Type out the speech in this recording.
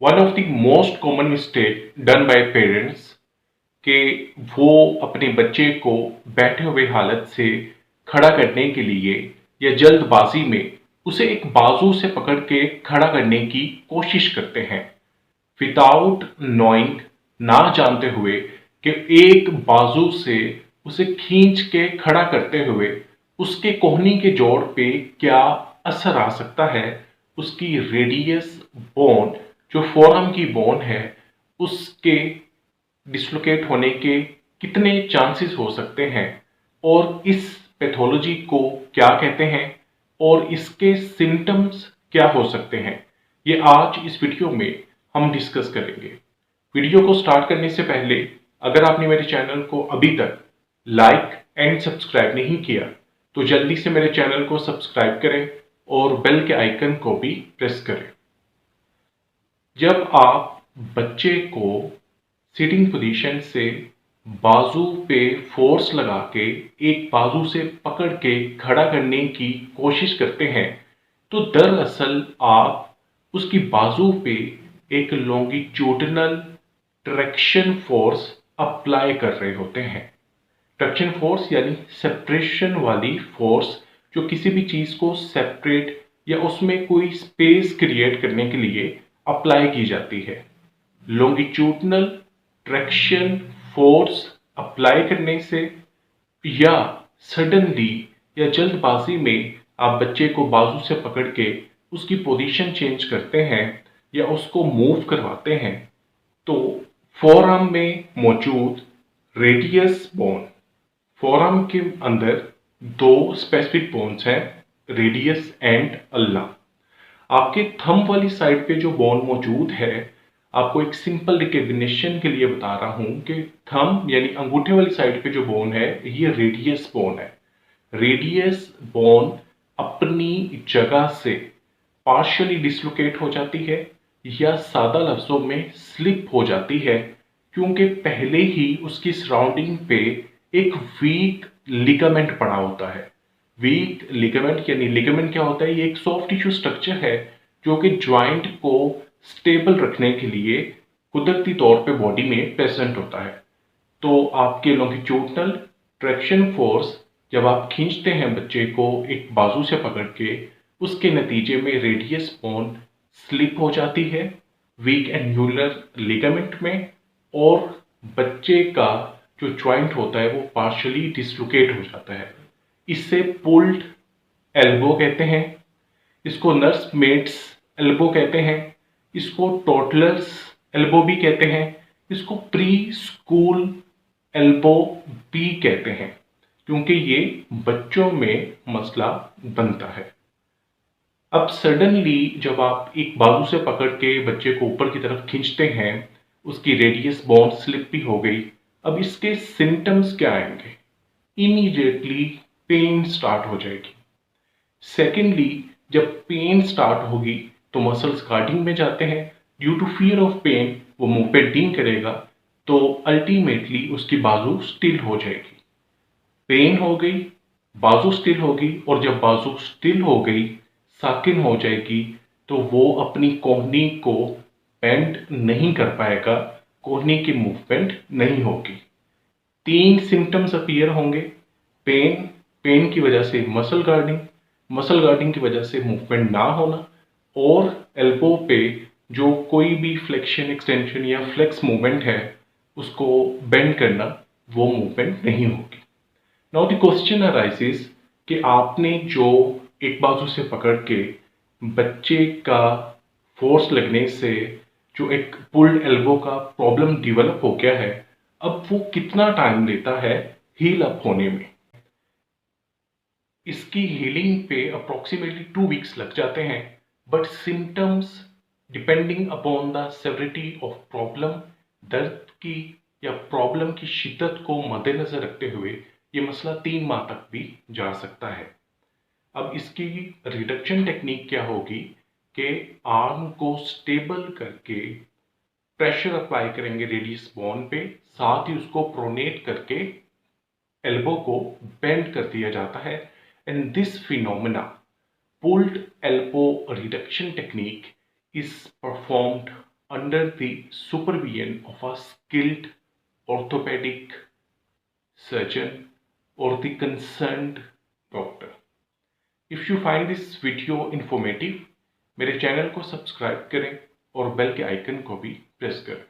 One of the most common mistake done by parents कि वो अपने बच्चे को बैठे हुए हालत से खड़ा करने के लिए या जल्दबाजी में उसे एक बाजू से पकड़ के खड़ा करने की कोशिश करते हैं विदाउट नोइंग, ना जानते हुए कि एक बाजू से उसे खींच के खड़ा करते हुए उसके कोहनी के जोड़ पे क्या असर आ सकता है। उसकी रेडियस बोन, जो फोरआर्म की बोन है, उसके डिसलोकेट होने के कितने चांसेस हो सकते हैं और इस पैथोलॉजी को क्या कहते हैं और इसके सिम्टम्स क्या हो सकते हैं, ये आज इस वीडियो में हम डिस्कस करेंगे। वीडियो को स्टार्ट करने से पहले अगर आपने मेरे चैनल को अभी तक लाइक एंड सब्सक्राइब नहीं किया तो जल्दी से मेरे चैनल को सब्सक्राइब करें और बेल के आइकन को भी प्रेस करें। जब आप बच्चे को सिटिंग पोजीशन से बाजू पे फोर्स लगा के एक बाजू से पकड़ के खड़ा करने की कोशिश करते हैं तो दरअसल आप उसकी बाजू पे एक लॉन्गिट्यूडिनल ट्रैक्शन फोर्स अप्लाई कर रहे होते हैं। ट्रैक्शन फोर्स यानी सेपरेशन वाली फोर्स, जो किसी भी चीज को सेपरेट या उसमें कोई स्पेस क्रिएट करने के लिए अप्लाई की जाती है। लॉन्गिट्यूडिनल ट्रैक्शन फोर्स अप्लाई करने से या सडनली या जल्दबाजी में आप बच्चे को बाजू से पकड़ के उसकी पोजीशन चेंज करते हैं या उसको मूव करवाते हैं तो फोरआर्म में मौजूद रेडियस बोन, फोरआर्म के अंदर दो स्पेसिफिक बोन्स हैं, रेडियस एंड अल्ना। आपके थंब वाली साइड पे जो बोन मौजूद है, आपको एक सिंपल रिकग्निशन के लिए बता रहा हूं कि थंब यानी अंगूठे वाली साइड पे जो बोन है ये रेडियस बोन है। रेडियस बोन अपनी जगह से पार्शियली डिसलोकेट हो जाती है या सादा लफ्जों में स्लिप हो जाती है क्योंकि पहले ही उसकी सराउंडिंग पे एक वीक लिगामेंट पड़ा होता है। वीक लिगामेंट यानी लिगामेंट क्या होता है? ये एक सॉफ्ट टिश्यू स्ट्रक्चर है जो कि ज्वाइंट को स्टेबल रखने के लिए कुदरती तौर पे बॉडी में प्रेजेंट होता है। तो आपके लॉन्गिट्यूडिनल ट्रैक्शन फोर्स जब आप खींचते हैं बच्चे को एक बाजू से पकड़ के, उसके नतीजे में रेडियस बोन स्लिप हो जाती है वीक एन्युलर लिगामेंट में और बच्चे का जो ज्वाइंट होता है वो पार्शियली डिसलोकेट हो जाता है। इससे पुल्ड एल्बो कहते हैं, इसको नर्स मेट्स एल्बो कहते हैं, इसको टोटलर्स एल्बो भी कहते हैं, इसको प्री स्कूल एल्बो भी कहते हैं क्योंकि ये बच्चों में मसला बनता है। अब सडनली जब आप एक बाजू से पकड़ के बच्चे को ऊपर की तरफ खींचते हैं, उसकी रेडियस बोन स्लिप भी हो गई। अब इसके सिम्टम्स क्या आएंगे? इमीडिएटली पेन स्टार्ट हो जाएगी। सेकेंडली, जब पेन स्टार्ट होगी तो मसल्स गार्डिंग में जाते हैं। Due to fear of pain वो मूवमेंट नहीं करेगा तो अल्टीमेटली उसकी बाजू स्टिल हो जाएगी। पेन हो गई, बाजू स्टिल होगी और जब बाजू स्टिल हो गई, साकिन हो जाएगी, तो वो अपनी कोहनी को बेंड नहीं कर पाएगा, कोहनी की मूवमेंट नहीं होगी। तीन सिम्टम्स अपीयर होंगे। पेन, पेन की वजह से मसल गार्डिंग, मसल गार्डिंग की वजह से मूवमेंट ना होना और एल्बो पे जो कोई भी फ्लेक्शन एक्सटेंशन या फ्लेक्स मूवमेंट है उसको बेंड करना, वो मूवमेंट नहीं होगी। नाउ द क्वेश्चन अराइजेस कि आपने जो एक बाजू से पकड़ के बच्चे का फोर्स लगने से जो एक पुल्ड एल्बो का प्रॉब्लम डेवलप हो गया है, अब वो कितना टाइम लेता है हील अप होने में। इसकी हीलिंग पे अप्रोक्सीमेटली 2 वीक्स लग जाते हैं, but symptoms depending upon the severity of problem, दर्द की या प्रॉब्लम की शिद्दत को मद्देनजर रखते हुए ये मसला 3 माह तक भी जा सकता है। अब इसकी रिडक्शन टेक्निक क्या होगी कि आर्म को स्टेबल करके प्रेशर अप्लाई करेंगे रेडियस बोन पे, साथ ही उसको प्रोनेट करके एल्बो को बेंड कर दिया जाता है। And this phenomena, pulled elbow reduction technique, is performed under the supervision of a skilled orthopedic surgeon or the concerned doctor. If you find this video informative, मेरे चैनल को subscribe करें और bell के icon को भी press करें।